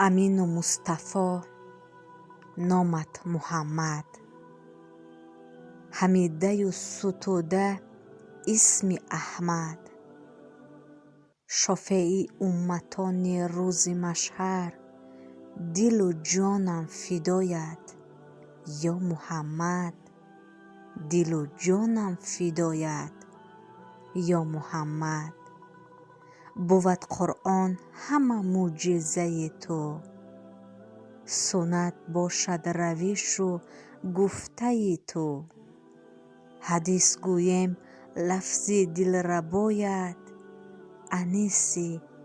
امین و مصطفی نامت محمد، حمیده و ستوده اسم احمد. شافعی امتان روز محشر، دل و جانم فدایت یا محمد. دل و جانم فدایت یا محمد. بود قرآن همه معجزه تو، سنت باشد روش و گفته تو. حدیث گویم لفظ دلربایت، انیس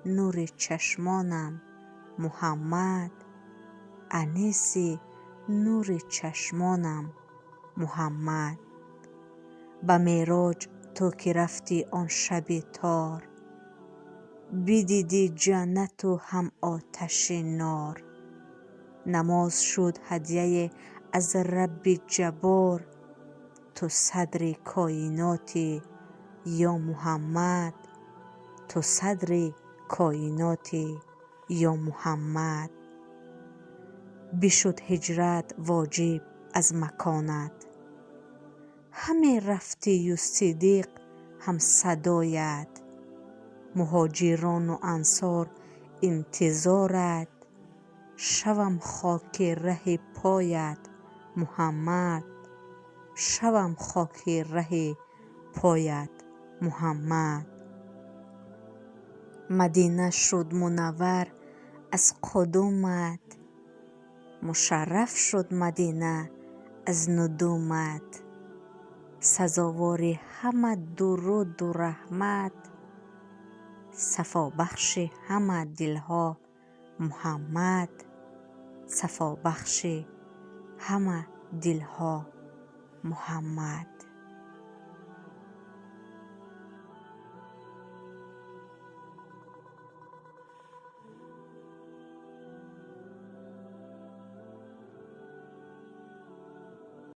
نور چشمانم محمد. انیس نور چشمانم محمد. به معراج تو که رفتی آن شب تار، بدیدی جنت و هم آتش نار. نماز شد هدیه از رب جبار، تو صدر کائناتی یا محمد. تو صدر کائناتی یا محمد. بشد هجرت واجب از مکانت، همه رفتی و صدیق هم صدایت. مهاجران و انصار انتظارت، شوم خاک ره پایت محمد. شوم خاک ره پایت محمد. مدینه شد منور از قدومت، مشرف شد مدینه از ندومت. سزاوار همه درود و رحمت، صفا بخش همه دلها محمد. صفا بخش همه دلها محمد.